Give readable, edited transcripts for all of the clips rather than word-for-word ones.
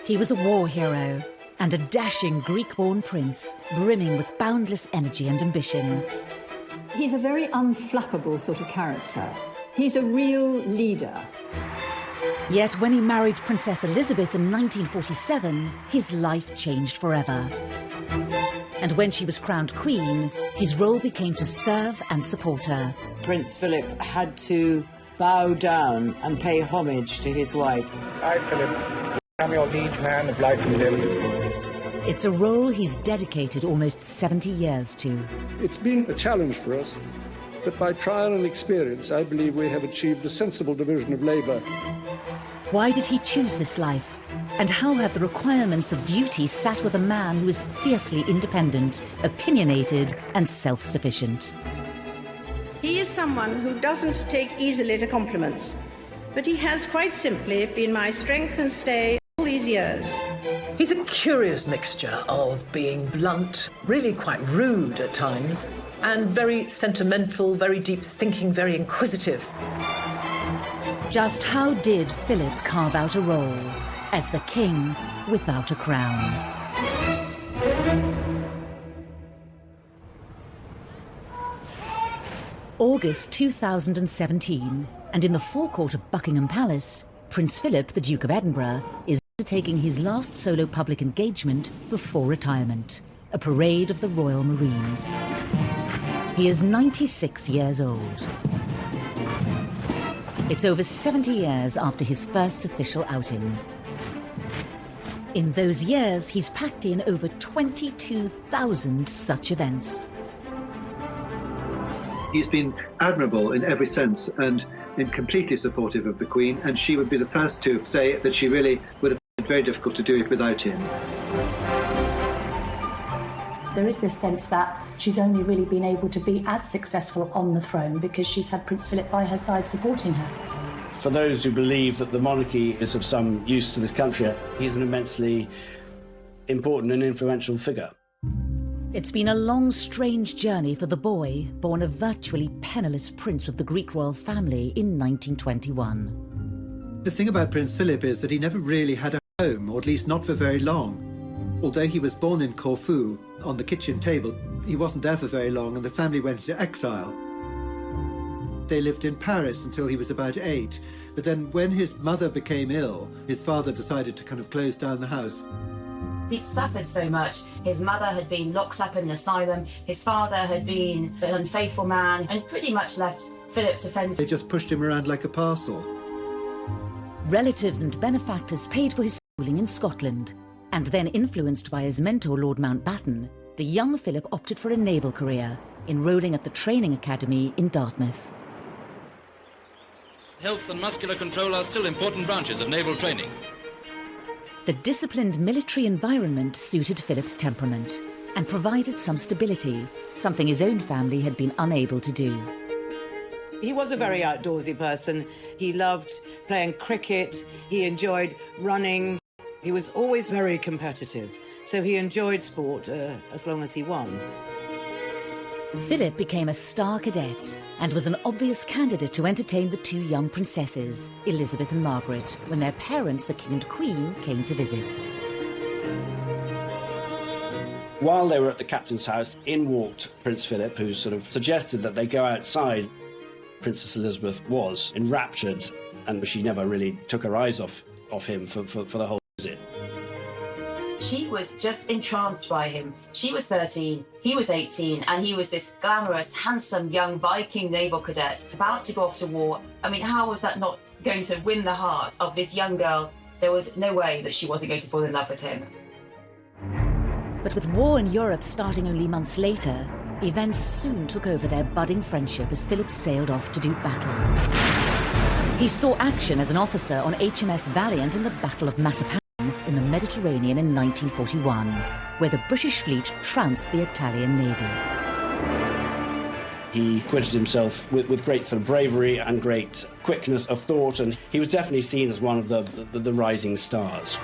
He was a war hero and a dashing Greek-born prince, brimming with boundless energy and ambition. He's a very unflappable sort of character. He's a real leader. Yet when he married Princess Elizabeth in 1947, his life changed forever. And when she was crowned queen, his role became to serve and support her. Prince Philip had to bow down and pay homage to his wife. I, Philip, am your liege man of life and limb. It's a role he's dedicated almost 70 years to. It's been a challenge for us, but by trial and experience, I believe we have achieved a sensible division of labour. Why did he choose this life? And how have the requirements of duty sat with a man who is fiercely independent, opinionated and self-sufficient? He is someone who doesn't take easily to compliments, but he has quite simply been my strength and stay all these years. He's a curious mixture of being blunt, really quite rude at times, and very sentimental, very deep thinking, very inquisitive. Just how did Philip carve out a role as the king without a crown? August 2017, and in the forecourt of Buckingham Palace, Prince Philip, the Duke of Edinburgh, is undertaking his last solo public engagement before retirement, a parade of the Royal Marines. He is 96 years old. It's over 70 years after his first official outing. In those years, he's packed in over 22,000 such events. He's been admirable in every sense and completely supportive of the Queen, and she would be the first to say that she really would have been very difficult to do it without him. There is this sense that she's only really been able to be as successful on the throne because she's had Prince Philip by her side supporting her. For those who believe that the monarchy is of some use to this country, he's an immensely important and influential figure. It's been a long, strange journey for the boy, born a virtually penniless prince of the Greek royal family in 1921. The thing about Prince Philip is that he never really had a home, or at least not for very long. Although he was born in Corfu, on the kitchen table, he wasn't there for very long and the family went into exile. They lived in Paris until he was about 8, but then when his mother became ill, his father decided to kind of close down the house. He suffered so much. His mother had been locked up in an asylum, his father had been an unfaithful man, and pretty much left Philip to fend. They just pushed him around like a parcel. Relatives and benefactors paid for his schooling in Scotland, and then influenced by his mentor Lord Mountbatten, the young Philip opted for a naval career, enrolling at the training academy in Dartmouth. Health and muscular control are still important branches of naval training. The disciplined military environment suited Philip's temperament and provided some stability, something his own family had been unable to do. He was a very outdoorsy person. He loved playing cricket. He enjoyed running. He was always very competitive, so he enjoyed sport as long as he won. Philip became a star cadet and was an obvious candidate to entertain the two young princesses, Elizabeth and Margaret, when their parents, the King and Queen, came to visit. While they were at the captain's house, in walked Prince Philip, who sort of suggested that they go outside. Princess Elizabeth was enraptured, and she never really took her eyes off him for the whole visit. She was just entranced by him. She was 13, he was 18, and he was this glamorous, handsome, young Viking naval cadet about to go off to war. I mean, how was that not going to win the heart of this young girl? There was no way that she wasn't going to fall in love with him. But with war in Europe starting only months later, events soon took over their budding friendship as Philip sailed off to do battle. He saw action as an officer on HMS Valiant in the Battle of Matapan in the Mediterranean in 1941, where the British fleet trounced the Italian navy. He acquitted himself with great sort of bravery and great quickness of thought, and he was definitely seen as one of the rising stars.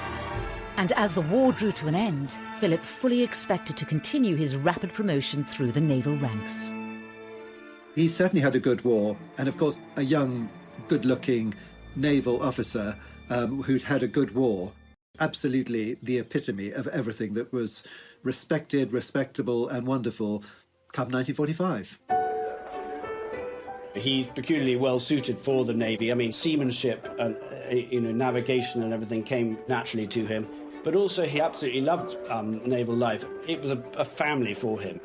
And as the war drew to an end, Philip fully expected to continue his rapid promotion through the naval ranks. He certainly had a good war, and of course a young, good-looking naval officer who'd had a good war. Absolutely the epitome of everything that was respected, respectable and wonderful come 1945. He's peculiarly well suited for the Navy. I mean, seamanship and navigation and everything came naturally to him. But also he absolutely loved naval life. It was a family for him.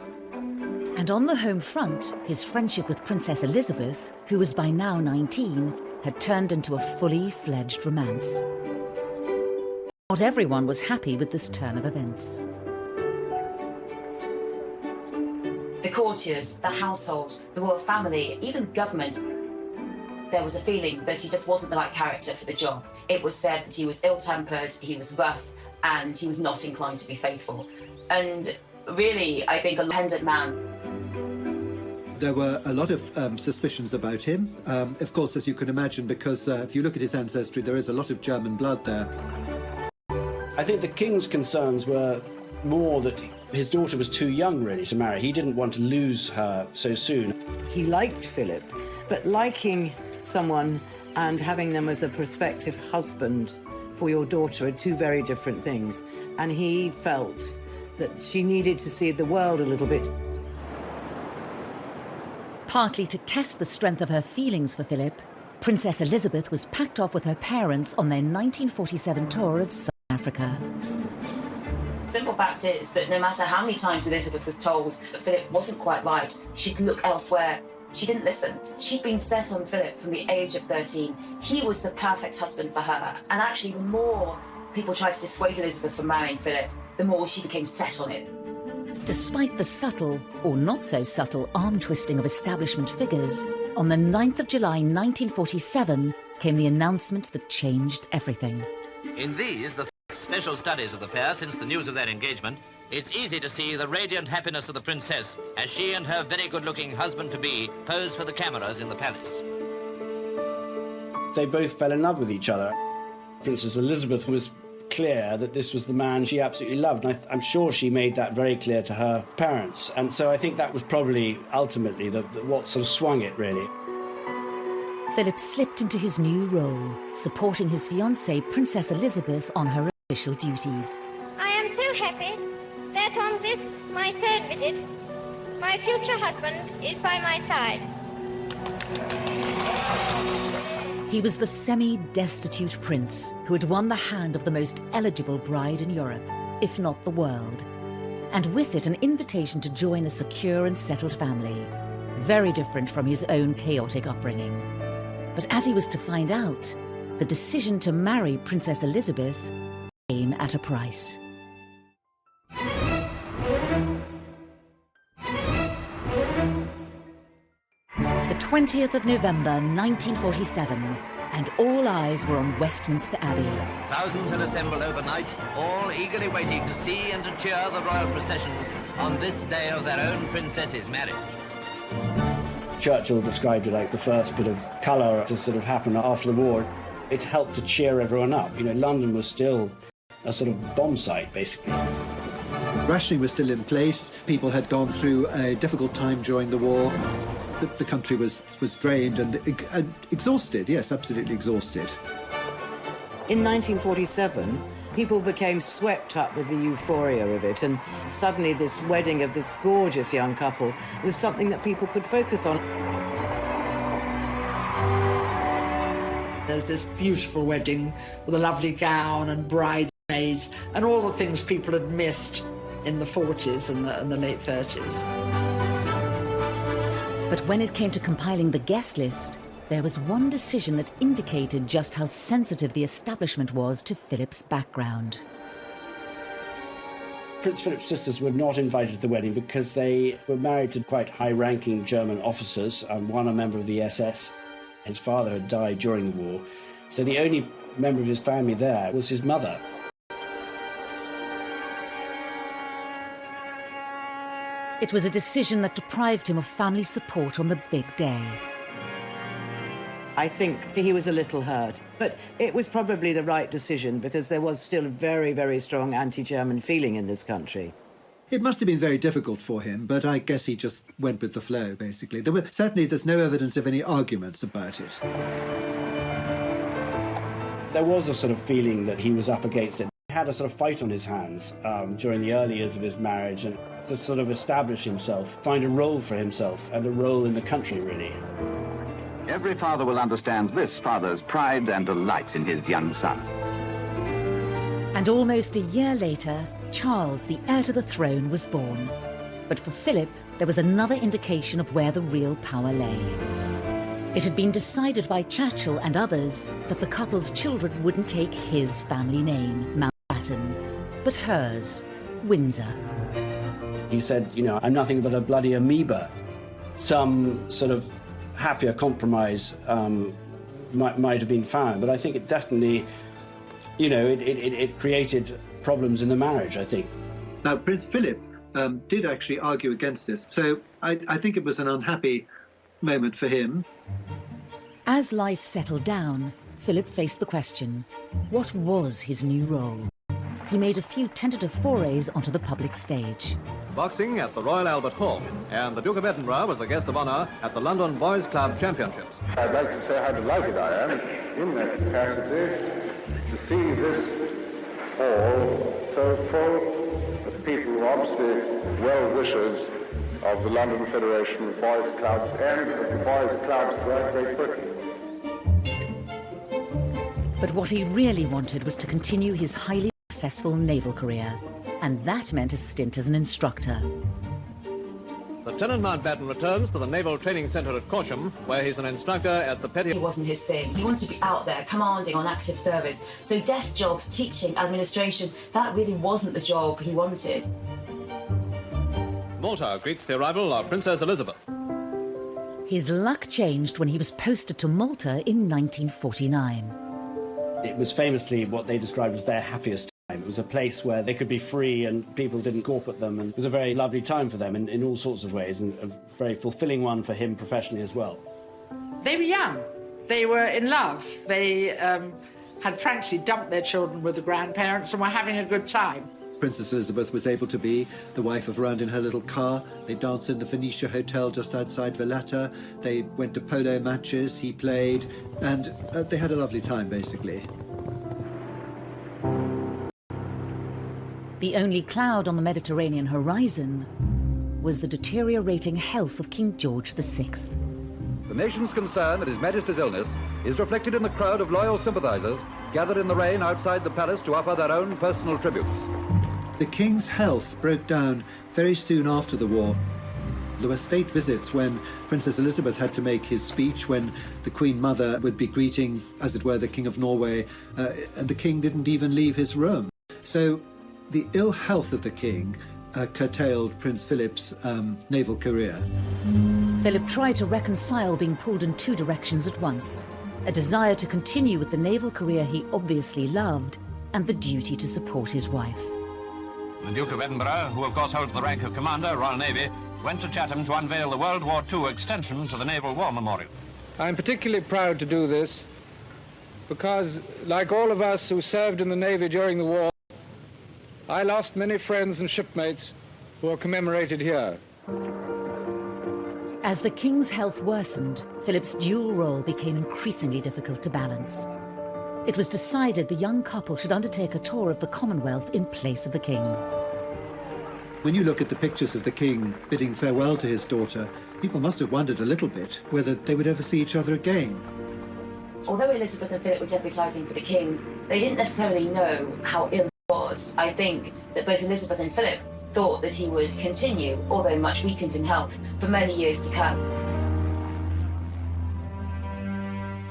And on the home front, his friendship with Princess Elizabeth, who was by now 19, had turned into a fully fledged romance. Not everyone was happy with this turn of events. The courtiers, the household, the royal family, even government, there was a feeling that he just wasn't the right character for the job. It was said that he was ill-tempered, he was rough, and he was not inclined to be faithful. And really, I think a independent man. There were a lot of suspicions about him, of course, as you can imagine, because if you look at his ancestry, there is a lot of German blood there. I think the king's concerns were more that his daughter was too young, really, to marry. He didn't want to lose her so soon. He liked Philip, but liking someone and having them as a prospective husband for your daughter are two very different things. And he felt that she needed to see the world a little bit. Partly to test the strength of her feelings for Philip, Princess Elizabeth was packed off with her parents on their 1947 tour of South Africa. Simple fact is that no matter how many times Elizabeth was told that Philip wasn't quite right, she'd look elsewhere, she didn't listen. She'd been set on Philip from the age of 13. He was the perfect husband for her. And actually, the more people tried to dissuade Elizabeth from marrying Philip, the more she became set on it. Despite the subtle, or not so subtle, arm-twisting of establishment figures, on the 9th of July 1947 came the announcement that changed everything. In these, the special studies of the pair since the news of their engagement, it's easy to see the radiant happiness of the princess as she and her very good-looking husband-to-be pose for the cameras in the palace. They both fell in love with each other. Princess Elizabeth was clear that this was the man she absolutely loved, and I'm sure she made that very clear to her parents. And so I think that was probably ultimately what sort of swung it, really. Philip slipped into his new role, supporting his fiancée, Princess Elizabeth, on her official duties. I am so happy that on this, my third visit, my future husband is by my side. He was the semi-destitute prince who had won the hand of the most eligible bride in Europe, if not the world, and with it an invitation to join a secure and settled family, very different from his own chaotic upbringing. But as he was to find out, the decision to marry Princess Elizabeth came at a price. The 20th of November 1947, and all eyes were on Westminster Abbey. Thousands had assembled overnight, all eagerly waiting to see and to cheer the royal processions on this day of their own princess's marriage. Churchill described it like the first bit of colour to sort of happen after the war. It helped to cheer everyone up. You know, London was still a sort of bomb site, basically. Rationing was still in place. People had gone through a difficult time during the war. The country was drained and exhausted, yes, absolutely exhausted. In 1947, people became swept up with the euphoria of it, and suddenly this wedding of this gorgeous young couple was something that people could focus on. There's this beautiful wedding with a lovely gown and bridesmaids and all the things people had missed in the 40s and the late 30s. But when it came to compiling the guest list, there was one decision that indicated just how sensitive the establishment was to Philip's background. Prince Philip's sisters were not invited to the wedding because they were married to quite high-ranking German officers, and one a member of the SS. His father had died during the war, so the only member of his family there was his mother. It was a decision that deprived him of family support on the big day. I think he was a little hurt, but it was probably the right decision because there was still a very, very strong anti-German feeling in this country. It must have been very difficult for him, but I guess he just went with the flow, basically. There's no evidence of any arguments about it. There was a sort of feeling that he was up against it. had a sort of fight on his hands during the early years of his marriage, and to sort of establish himself, find a role for himself and a role in the country, really. Every father will understand this father's pride and delight in his young son. And almost a year later, Charles, the heir to the throne, was born. But for Philip, there was another indication of where the real power lay. It had been decided by Churchill and others that the couple's children wouldn't take his family name, Mountbatten, but hers, Windsor. He said, you know, I'm nothing but a bloody amoeba. Some sort of happier compromise might have been found, but I think it definitely, you know, it created problems in the marriage, I think. Now, Prince Philip did actually argue against this, so I think it was an unhappy moment for him. As life settled down, Philip faced the question, what was his new role? He made a few tentative forays onto the public stage. Boxing at the Royal Albert Hall, and the Duke of Edinburgh was the guest of honour at the London Boys Club Championships. I'd like to say how delighted I am in that capacity to see this hall so full of people, obviously well-wishers of the London Federation of Boys Clubs and of the Boys Clubs throughout Great Britain. But what he really wanted was to continue his highly successful naval career, and that meant a stint as an instructor. Lieutenant Mountbatten returns to the Naval Training Centre at Corsham, where he's an instructor at the Petty... It wasn't his thing. He wanted to be out there, commanding on active service. So desk jobs, teaching, administration, that really wasn't the job he wanted. Malta greets the arrival of Princess Elizabeth. His luck changed when he was posted to Malta in 1949. It was famously what they described as their happiest time. It was a place where they could be free and people didn't gawp at them, and it was a very lovely time for them in all sorts of ways, and a very fulfilling one for him professionally as well. They were young. They were in love. They had frankly dumped their children with the grandparents and were having a good time. Princess Elizabeth was able to be the wife of around in her little car. They danced in the Phoenicia Hotel just outside Valletta. They went to polo matches, he played, and they had a lovely time, basically. The only cloud on the Mediterranean horizon was the deteriorating health of King George VI. The nation's concern at His Majesty's illness is reflected in the crowd of loyal sympathisers gathered in the rain outside the palace to offer their own personal tributes. The King's health broke down very soon after the war. There were state visits when Princess Elizabeth had to make his speech, when the Queen Mother would be greeting, as it were, the King of Norway, and the King didn't even leave his room. So the ill health of the King curtailed Prince Philip's naval career. Philip tried to reconcile being pulled in two directions at once, a desire to continue with the naval career he obviously loved, and the duty to support his wife. The Duke of Edinburgh, who of course holds the rank of Commander, Royal Navy, went to Chatham to unveil the World War II extension to the Naval War Memorial. I'm particularly proud to do this because, like all of us who served in the Navy during the war, I lost many friends and shipmates who are commemorated here. As the King's health worsened, Philip's dual role became increasingly difficult to balance. It was decided the young couple should undertake a tour of the Commonwealth in place of the King. When you look at the pictures of the King bidding farewell to his daughter, people must have wondered a little bit whether they would ever see each other again. Although Elizabeth and Philip were deputising for the King, they didn't necessarily know how ill he was. I think that both Elizabeth and Philip thought that he would continue, although much weakened in health, for many years to come.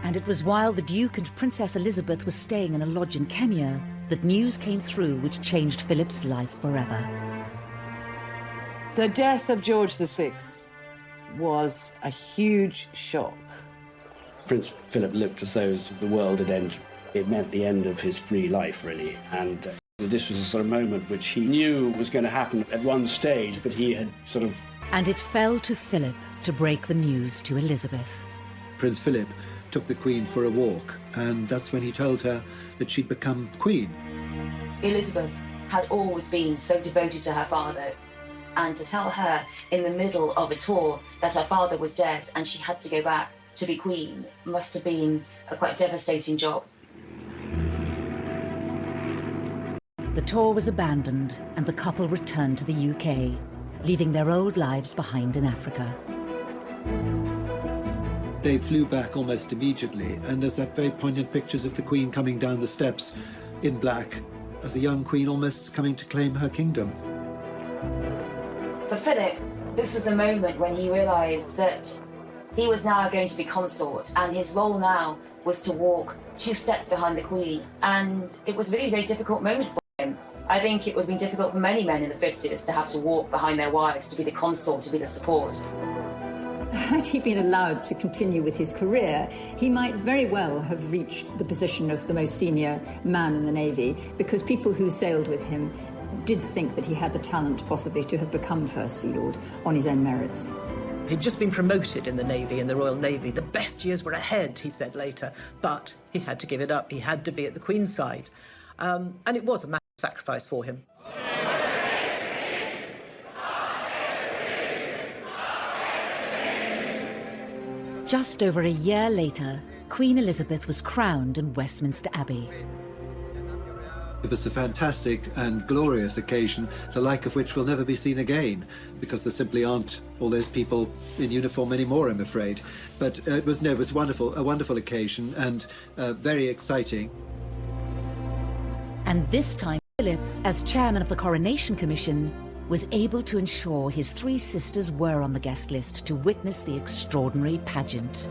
And it was while the Duke and Princess Elizabeth were staying in a lodge in Kenya that news came through which changed Philip's life forever. The death of George VI was a huge shock. Prince Philip looked as though the world had ended. It meant the end of his free life, really, and this was a sort of moment which he knew was going to happen at one stage, but he had sort of... And it fell to Philip to break the news to Elizabeth. Prince Philip took the Queen for a walk, and that's when he told her that she'd become Queen. Elizabeth had always been so devoted to her father, and to tell her in the middle of a tour that her father was dead and she had to go back to be Queen must have been a quite devastating job. The tour was abandoned and the couple returned to the UK, leaving their old lives behind in Africa. They flew back almost immediately, and there's that very poignant pictures of the Queen coming down the steps in black, as a young queen almost coming to claim her kingdom. For Philip, this was the moment when he realised that he was now going to be consort, and his role now was to walk 2 steps behind the Queen. And it was really a very difficult moment for him. I think it would have been difficult for many men in the 50s to have to walk behind their wives, to be the consort, to be the support. Had he been allowed to continue with his career, he might very well have reached the position of the most senior man in the Navy, because people who sailed with him did think that he had the talent possibly to have become First Sea Lord on his own merits. He'd just been promoted in the Navy, in the Royal Navy. The best years were ahead, he said later, but he had to give it up. He had to be at the Queen's side. And it was a massive sacrifice for him. Just over a year later, Queen Elizabeth was crowned in Westminster Abbey. It was a fantastic and glorious occasion, the like of which will never be seen again, because there simply aren't all those people in uniform anymore, I'm afraid. But it was wonderful, a wonderful occasion, and very exciting. And this time, Philip, as chairman of the Coronation Commission, was able to ensure his 3 sisters were on the guest list to witness the extraordinary pageant.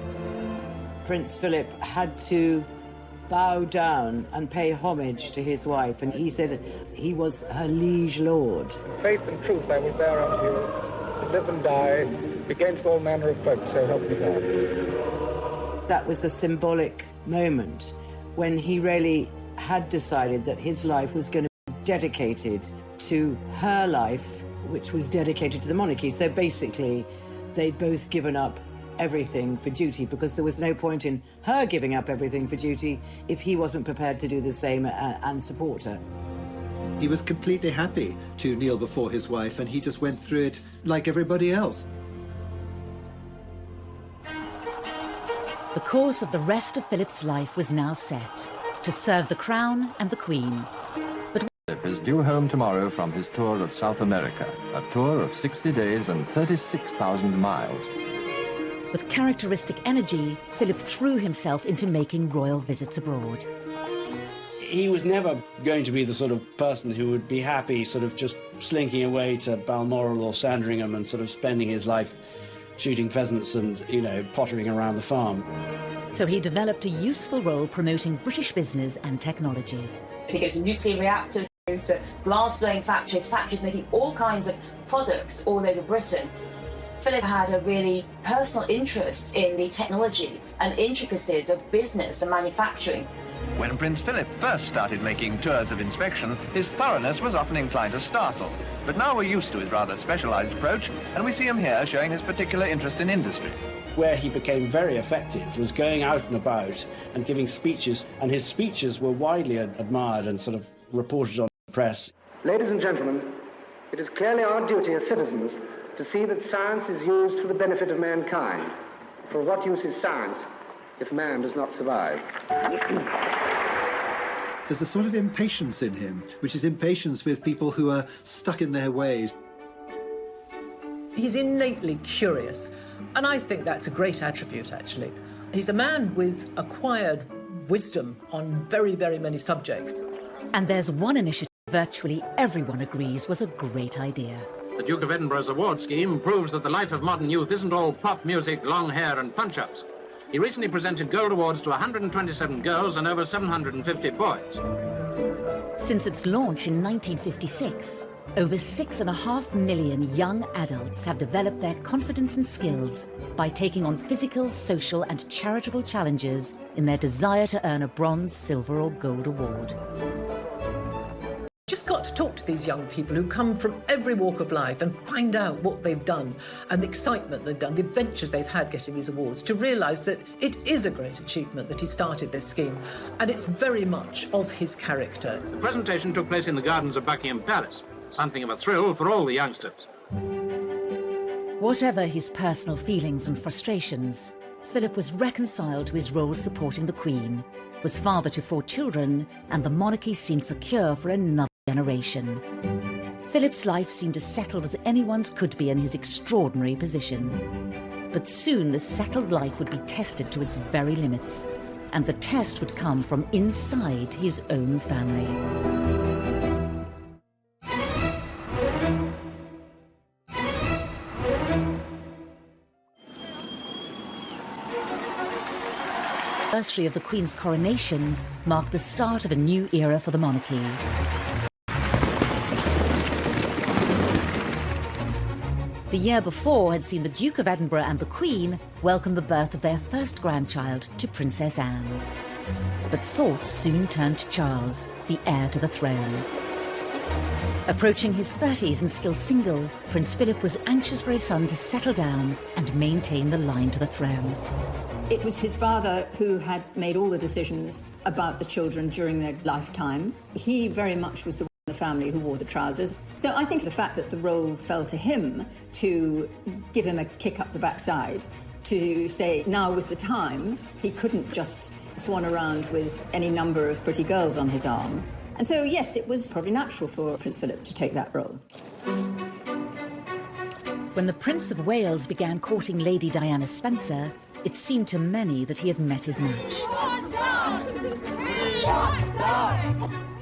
Prince Philip had to bow down and pay homage to his wife, and he said he was her liege lord. Faith and truth I will bear unto you, to live and die against all manner of folk, so help me God. That was a symbolic moment when he really had decided that his life was going to be dedicated to her life, which was dedicated to the monarchy. So basically, they'd both given up everything for duty, because there was no point in her giving up everything for duty if he wasn't prepared to do the same and support her. He was completely happy to kneel before his wife, and he just went through it like everybody else. The course of the rest of Philip's life was now set, to serve the Crown and the Queen. Philip is due home tomorrow from his tour of South America, a tour of 60 days and 36,000 miles. With characteristic energy, Philip threw himself into making royal visits abroad. He was never going to be the sort of person who would be happy sort of just slinking away to Balmoral or Sandringham and sort of spending his life shooting pheasants and, you know, pottering around the farm. So he developed a useful role promoting British business and technology. He goes to nuclear reactors, goes to glass-blowing factories making all kinds of products all over Britain. Philip had a really personal interest in the technology and intricacies of business and manufacturing. When Prince Philip first started making tours of inspection, his thoroughness was often inclined to startle. But now we're used to his rather specialised approach, and we see him here showing his particular interest in industry. Where he became very effective was going out and about and giving speeches, and his speeches were widely admired and sort of reported on the press. Ladies and gentlemen, it is clearly our duty as citizens to see that science is used for the benefit of mankind. For what use is science if man does not survive? There's a sort of impatience in him, which is impatience with people who are stuck in their ways. He's innately curious, and I think that's a great attribute, actually. He's a man with acquired wisdom on very, very many subjects. And there's one initiative virtually everyone agrees was a great idea. The Duke of Edinburgh's award scheme proves that the life of modern youth isn't all pop music, long hair and punch-ups. He recently presented gold awards to 127 girls and over 750 boys. Since its launch in 1956, over 6.5 million young adults have developed their confidence and skills by taking on physical, social and charitable challenges in their desire to earn a bronze, silver or gold award. Just got to talk to these young people who come from every walk of life and find out what they've done and the excitement they've done, the adventures they've had getting these awards, to realise that it is a great achievement that he started this scheme, and it's very much of his character. The presentation took place in the gardens of Buckingham Palace, something of a thrill for all the youngsters. Whatever his personal feelings and frustrations, Philip was reconciled to his role supporting the Queen, was father to 4 children, and the monarchy seemed secure for another generation. Philip's life seemed as settled as anyone's could be in his extraordinary position. But soon the settled life would be tested to its very limits, and the test would come from inside his own family. The anniversary of the Queen's coronation marked the start of a new era for the monarchy. The year before had seen the Duke of Edinburgh and the Queen welcome the birth of their first grandchild to Princess Anne. But thoughts soon turned to Charles, the heir to the throne. Approaching his 30s and still single, Prince Philip was anxious for his son to settle down and maintain the line to the throne. It was his father who had made all the decisions about the children during their lifetime. He very much was the one in the family who wore the trousers. So I think the fact that the role fell to him to give him a kick up the backside, to say now was the time, he couldn't just swan around with any number of pretty girls on his arm. And so, yes, it was probably natural for Prince Philip to take that role. When the Prince of Wales began courting Lady Diana Spencer, it seemed to many that he had met his match.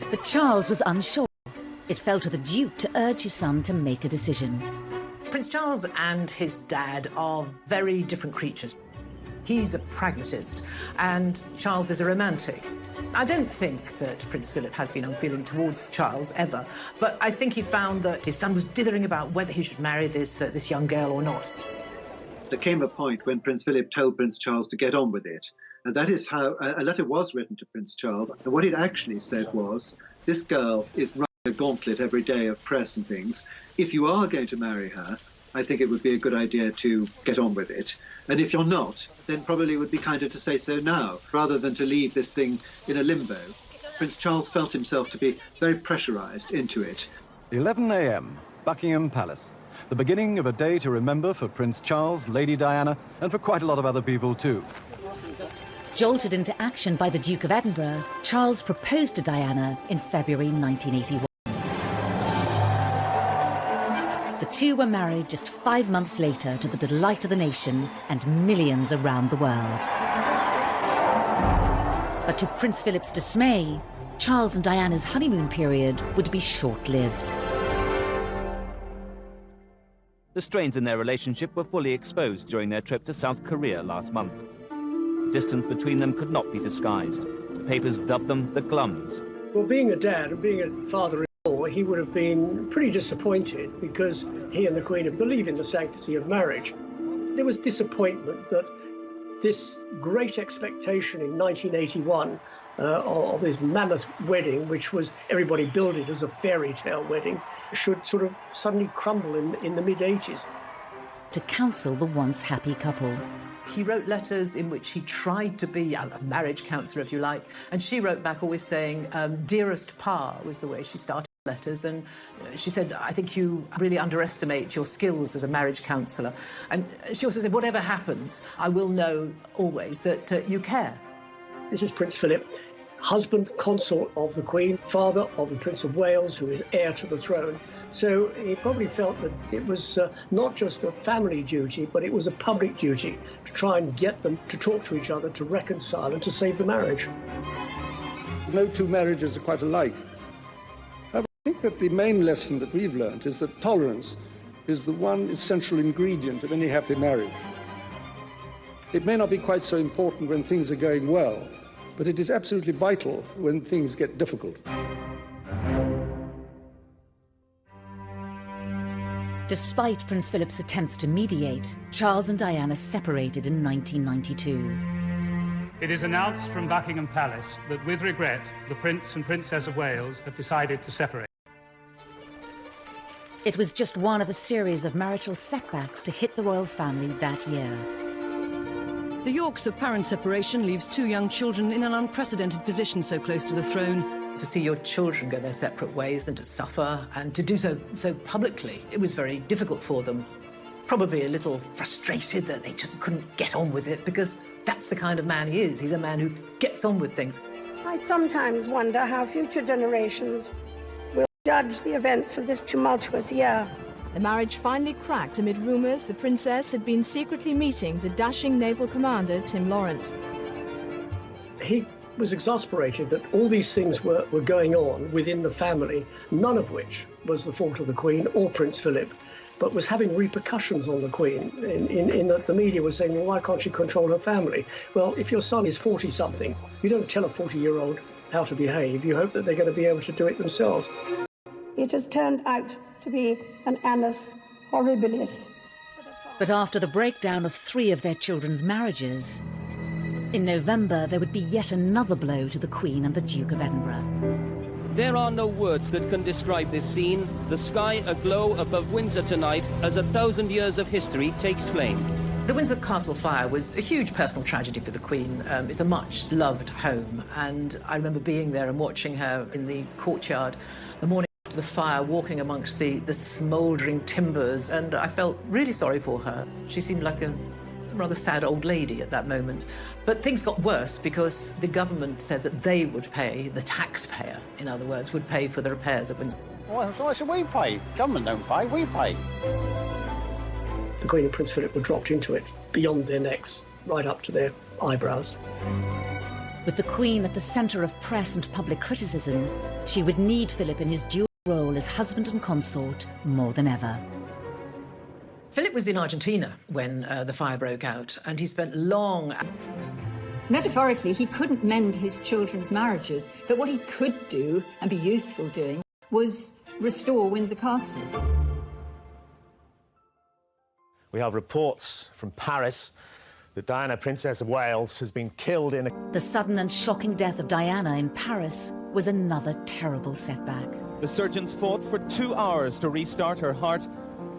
But Charles was unsure. It fell to the Duke to urge his son to make a decision. Prince Charles and his dad are very different creatures. He's a pragmatist, and Charles is a romantic. I don't think that Prince Philip has been unfeeling towards Charles ever, but I think he found that his son was dithering about whether he should marry this young girl or not. There came a point when Prince Philip told Prince Charles to get on with it. And that is how a letter was written to Prince Charles. And what it actually said was, this girl is running a gauntlet every day of press and things. If you are going to marry her, I think it would be a good idea to get on with it. And if you're not, then probably it would be kinder to say so now, rather than to leave this thing in a limbo. Prince Charles felt himself to be very pressurised into it. 11 a.m., Buckingham Palace. The beginning of a day to remember for Prince Charles, Lady Diana, and for quite a lot of other people too. Jolted into action by the Duke of Edinburgh, Charles proposed to Diana in February 1981. The two were married just 5 months later to the delight of the nation and millions around the world. But to Prince Philip's dismay, Charles and Diana's honeymoon period would be short-lived. The strains in their relationship were fully exposed during their trip to South Korea last month. The distance between them could not be disguised. The papers dubbed them the Glums. Well, being a dad and being a father-in-law, he would have been pretty disappointed because he and the Queen believe in the sanctity of marriage. There was disappointment that this great expectation in 1981 of this mammoth wedding, which was everybody billed it as a fairy tale wedding, should sort of suddenly crumble in the mid-80s. To counsel the once happy couple. He wrote letters in which he tried to be a marriage counsellor, if you like, and she wrote back always saying, dearest Pa was the way she started letters, and she said, I think you really underestimate your skills as a marriage counsellor. And she also said, whatever happens, I will know always that you care. This is Prince Philip, husband, consort of the Queen, father of the Prince of Wales, who is heir to the throne. So he probably felt that it was not just a family duty, but it was a public duty to try and get them to talk to each other, to reconcile and to save the marriage. No two marriages are quite alike. I think that the main lesson that we've learned is that tolerance is the one essential ingredient of any happy marriage. It may not be quite so important when things are going well, but it is absolutely vital when things get difficult. Despite Prince Philip's attempts to mediate, Charles and Diana separated in 1992. It is announced from Buckingham Palace that, with regret, the Prince and Princess of Wales have decided to separate. It was just one of a series of marital setbacks to hit the royal family that year. The Yorks' apparent separation leaves two young children in an unprecedented position so close to the throne. To see your children go their separate ways and to suffer and to do so publicly, it was very difficult for them. Probably a little frustrated that they just couldn't get on with it, because that's the kind of man he is. He's a man who gets on with things. I sometimes wonder how future generations will judge the events of this tumultuous year. The marriage finally cracked amid rumours the princess had been secretly meeting the dashing naval commander Tim Lawrence. He was exasperated that all these things were going on within the family, none of which was the fault of the Queen or Prince Philip, but was having repercussions on the Queen in that the media was saying, well, why can't she control her family? Well, if your son is 40-something, you don't tell a 40-year-old how to behave. You hope that they're going to be able to do it themselves. It has turned out to be an annus horribilis. But after the breakdown of 3 of their children's marriages, in November there would be yet another blow to the Queen and the Duke of Edinburgh. There are no words that can describe this scene. The sky aglow above Windsor tonight as 1,000 years of history takes flame. The Windsor Castle fire was a huge personal tragedy for the Queen. It's a much-loved home, and I remember being there and watching her in the courtyard the morning after the fire, walking amongst the smouldering timbers, and I felt really sorry for her. She seemed like a rather sad old lady at that moment. But things got worse because the government said that they would pay, the taxpayer, in other words, would pay for the repairs at Windsor. Well, why should we pay? Government don't pay, we pay. The Queen and Prince Philip were dropped into it, beyond their necks, right up to their eyebrows. With the Queen at the centre of press and public criticism, she would need Philip in his dual role as husband and consort more than ever. Philip was in Argentina when the fire broke out, and he spent long... Metaphorically, he couldn't mend his children's marriages, but what he could do, and be useful doing, was restore Windsor Castle. We have reports from Paris that Diana, Princess of Wales, has been killed in a... The sudden and shocking death of Diana in Paris was another terrible setback. The surgeons fought for 2 hours to restart her heart.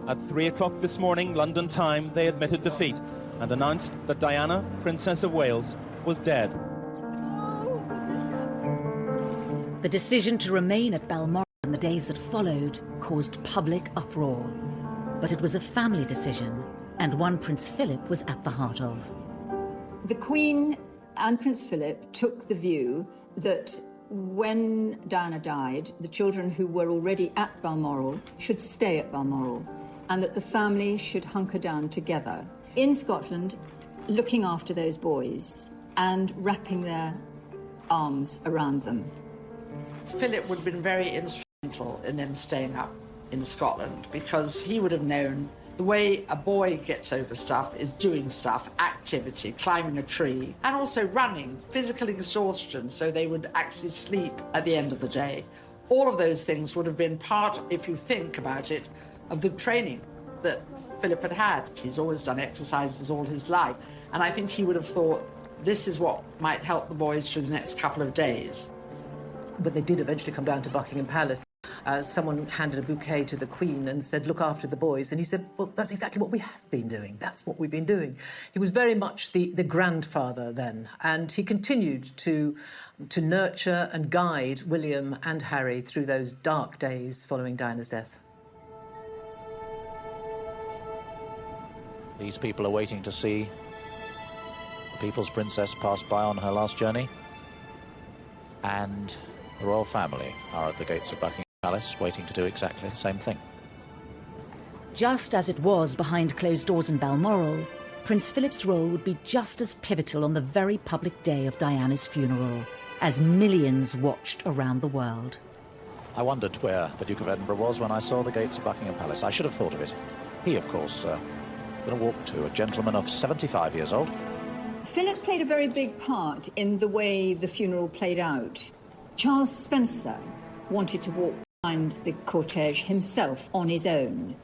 At 3 o'clock this morning, London time, they admitted defeat and announced that Diana, Princess of Wales, was dead. The decision to remain at Balmoral in the days that followed caused public uproar. But it was a family decision, and one Prince Philip was at the heart of. The Queen and Prince Philip took the view that when Diana died, the children who were already at Balmoral should stay at Balmoral, and that the family should hunker down together in Scotland, looking after those boys and wrapping their arms around them. Philip would have been very instrumental in them staying up in Scotland, because he would have known the way a boy gets over stuff is doing stuff, activity, climbing a tree, and also running, physical exhaustion, so they would actually sleep at the end of the day. All of those things would have been part, if you think about it, of the training that Philip had had. He's always done exercises all his life, and I think he would have thought this is what might help the boys through the next couple of days. But they did eventually come down to Buckingham Palace. Someone handed a bouquet to the Queen and said, look after the boys. And he said, well, that's exactly what we have been doing. That's what we've been doing. He was very much the grandfather then, and he continued to nurture and guide William and Harry through those dark days following Diana's death. These people are waiting to see the People's Princess pass by on her last journey, and the royal family are at the gates of Buckingham Palace waiting to do exactly the same thing. Just as it was behind closed doors in Balmoral, Prince Philip's role would be just as pivotal on the very public day of Diana's funeral, as millions watched around the world. I wondered where the Duke of Edinburgh was when I saw the gates of Buckingham Palace. I should have thought of it. He, of course, going to walk to a gentleman of 75 years old. Philip played a very big part in the way the funeral played out. Charles Spencer wanted to walk behind the cortege himself on his own.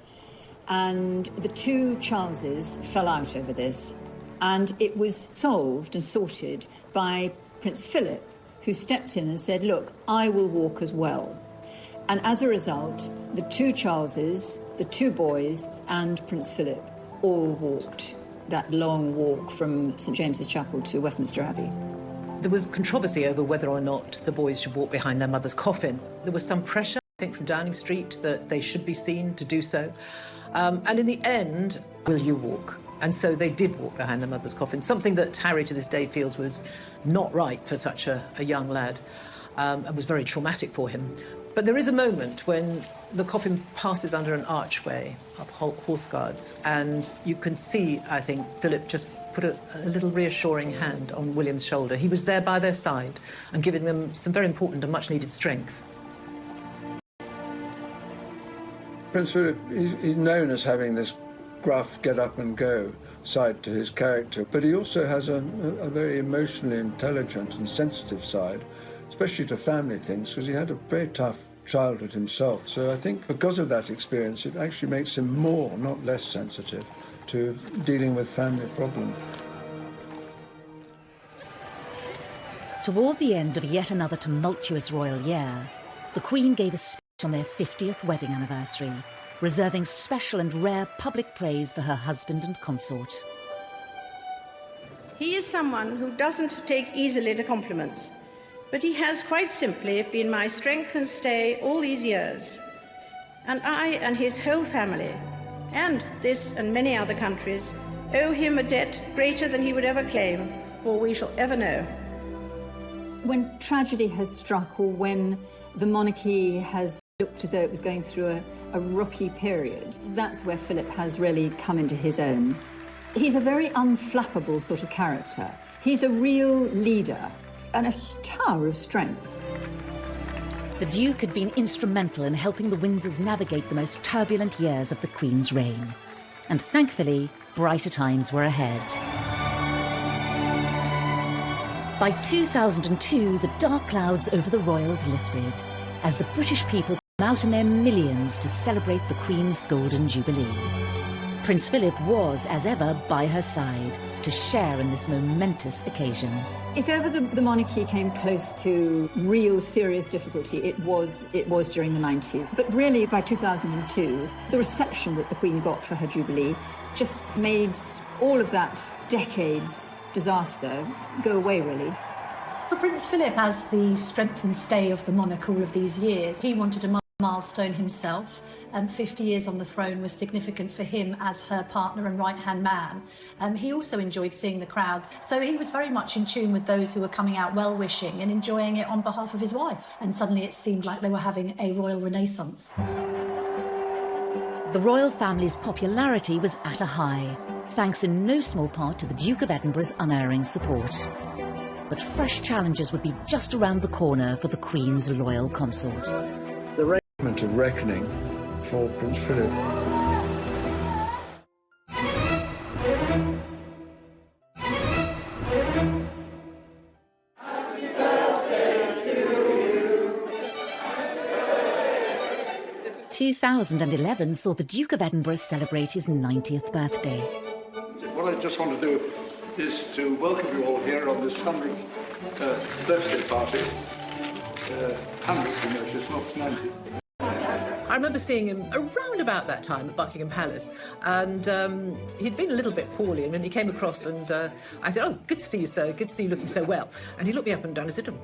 And the two Charleses fell out over this. And it was solved and sorted by Prince Philip, who stepped in and said, look, I will walk as well. And as a result, the two Charleses, the two boys, and Prince Philip all walked that long walk from St James's Chapel to Westminster Abbey. There was controversy over whether or not the boys should walk behind their mother's coffin. There was some pressure, I think, from Downing Street that they should be seen to do so. And in the end, will you walk? And so they did walk behind their mother's coffin, something that Harry to this day feels was not right for such a young lad, and was very traumatic for him. But there is a moment when the coffin passes under an archway of horse guards, and you can see, I think, Philip just put a little reassuring hand on William's shoulder. He was there by their side and giving them some very important and much-needed strength. Prince Philip is known as having this gruff, get-up-and-go side to his character, but he also has a very emotionally intelligent and sensitive side, especially to family things, because he had a very tough childhood himself. So I think because of that experience, it actually makes him more, not less sensitive to dealing with family problems. Toward the end of yet another tumultuous royal year, the Queen gave a speech on their 50th wedding anniversary, reserving special and rare public praise for her husband and consort. He is someone who doesn't take easily to compliments, but he has quite simply been my strength and stay all these years. And I and his whole family, and this and many other countries, owe him a debt greater than he would ever claim, or we shall ever know. When tragedy has struck, or when the monarchy has looked as though it was going through a rocky period, that's where Philip has really come into his own. He's a very unflappable sort of character. He's a real leader and a tower of strength. The Duke had been instrumental in helping the Windsors navigate the most turbulent years of the Queen's reign. And thankfully, brighter times were ahead. By 2002, the dark clouds over the royals lifted, as the British people came out in their millions to celebrate the Queen's Golden Jubilee. Prince Philip was, as ever, by her side to share in this momentous occasion. If ever the monarchy came close to real serious difficulty, it was during the 90s. But really, by 2002, the reception that the Queen got for her Jubilee just made all of that decades disaster go away, really. For Prince Philip, as the strength and stay of the monarch all of these years, he wanted a milestone himself, and 50 years on the throne was significant for him as her partner and right-hand man. He also enjoyed seeing the crowds, so he was very much in tune with those who were coming out well-wishing and enjoying it on behalf of his wife. And suddenly it seemed like they were having a royal renaissance. The royal family's popularity was at a high, thanks in no small part to the Duke of Edinburgh's unerring support. But fresh challenges would be just around the corner for the Queen's loyal consort. The moment of reckoning for Prince Philip. Happy birthday to you. 2011 saw the Duke of Edinburgh celebrate his 90th birthday. What I just want to do is to welcome you all here on this 100th birthday party. 100th, you know, it's not 90. I remember seeing him around about that time at Buckingham Palace, and he'd been a little bit poorly, and then he came across, and I said, "Oh, good to see you, sir. Good to see you looking so well." And he looked me up and down and said, "Oh,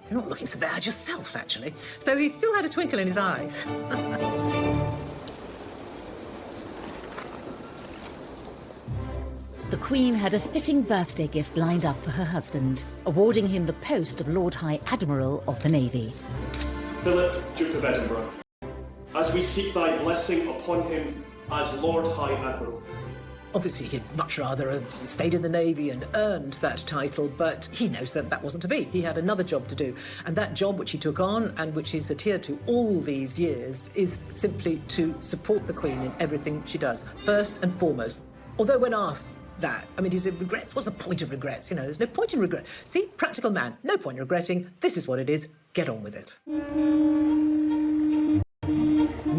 you're not looking so bad yourself, actually." So he still had a twinkle in his eyes. The Queen had a fitting birthday gift lined up for her husband, awarding him the post of Lord High Admiral of the Navy. Philip, Duke of Edinburgh, as we seek thy blessing upon him as Lord High Admiral. Obviously, he'd much rather have stayed in the Navy and earned that title, but he knows that that wasn't to be. He had another job to do, and that job which he took on and which he's adhered to all these years is simply to support the Queen in everything she does, first and foremost. Although when asked that, I mean, he said, regrets? What's the point of regrets? You know, there's no point in regret. See, practical man, no point in regretting. This is what it is. Get on with it.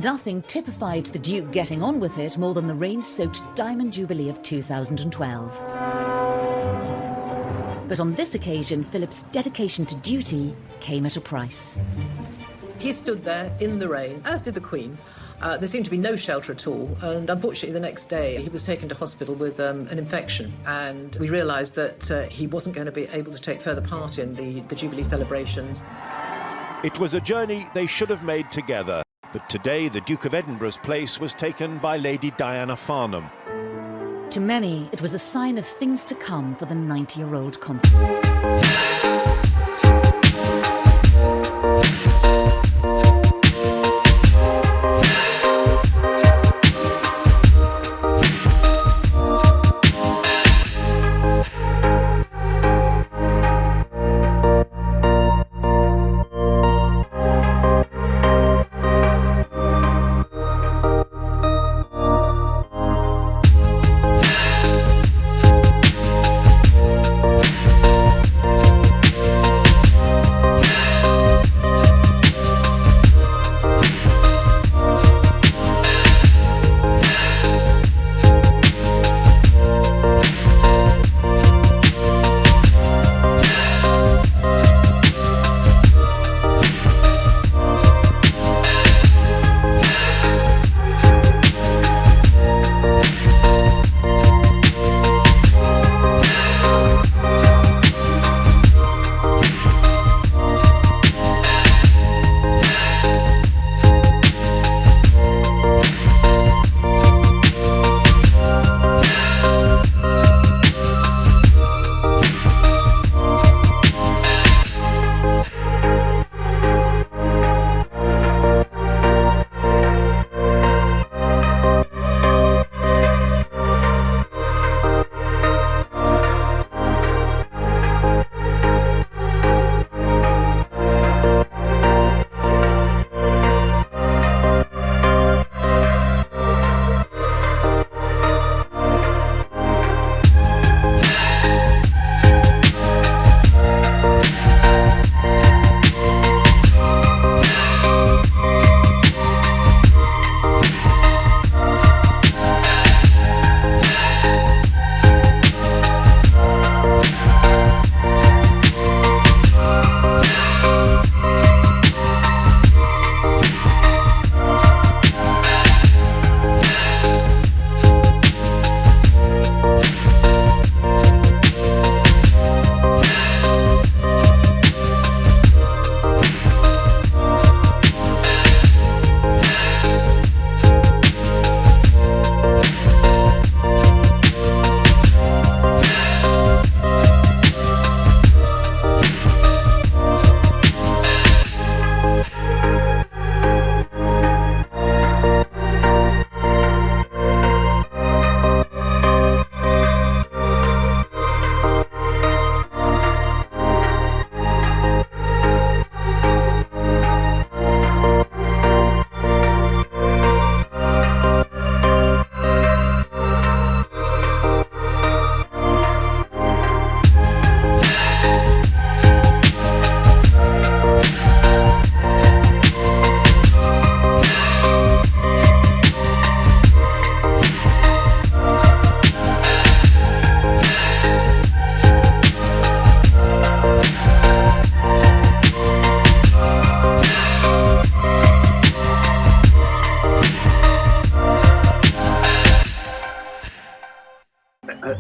Nothing typified the Duke getting on with it more than the rain-soaked Diamond Jubilee of 2012. But on this occasion, Philip's dedication to duty came at a price. He stood there in the rain, as did the Queen. There seemed to be no shelter at all, and unfortunately the next day he was taken to hospital with an infection, and we realised that he wasn't going to be able to take further part in the Jubilee celebrations. It was a journey they should have made together, but today the Duke of Edinburgh's place was taken by Lady Diana Farnham. To many, it was a sign of things to come for the 90-year-old consort.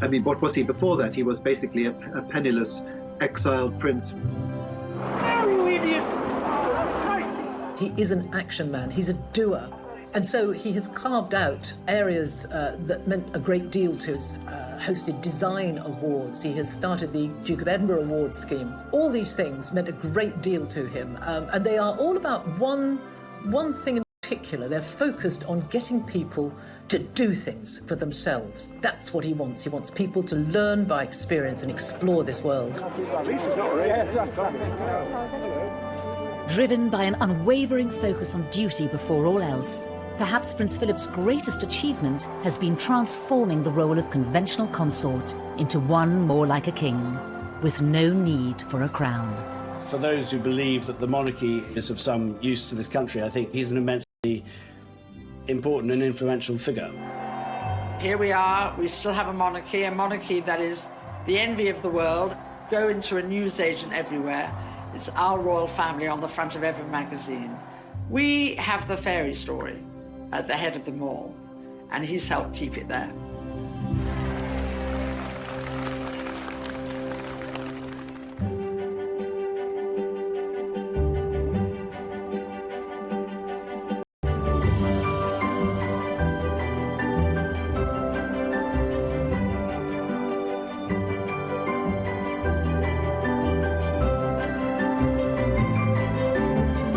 I mean, what was he before that? He was basically a penniless, exiled prince. He is an action man. He's a doer. And so he has carved out areas that meant a great deal to us, hosted design awards. He has started the Duke of Edinburgh Awards scheme. All these things meant a great deal to him. And they are all about one thing in particular. They're focused on getting people to do things for themselves. That's what he wants. He wants people to learn by experience and explore this world. Driven by an unwavering focus on duty before all else, perhaps Prince Philip's greatest achievement has been transforming the role of conventional consort into one more like a king, with no need for a crown. For those who believe that the monarchy is of some use to this country, I think he's an immensely important and influential figure. Here we are, we still have a monarchy that is the envy of the world. Go into a newsagent everywhere. It's our royal family on the front of every magazine. We have the fairy story at the head of them all, and he's helped keep it there.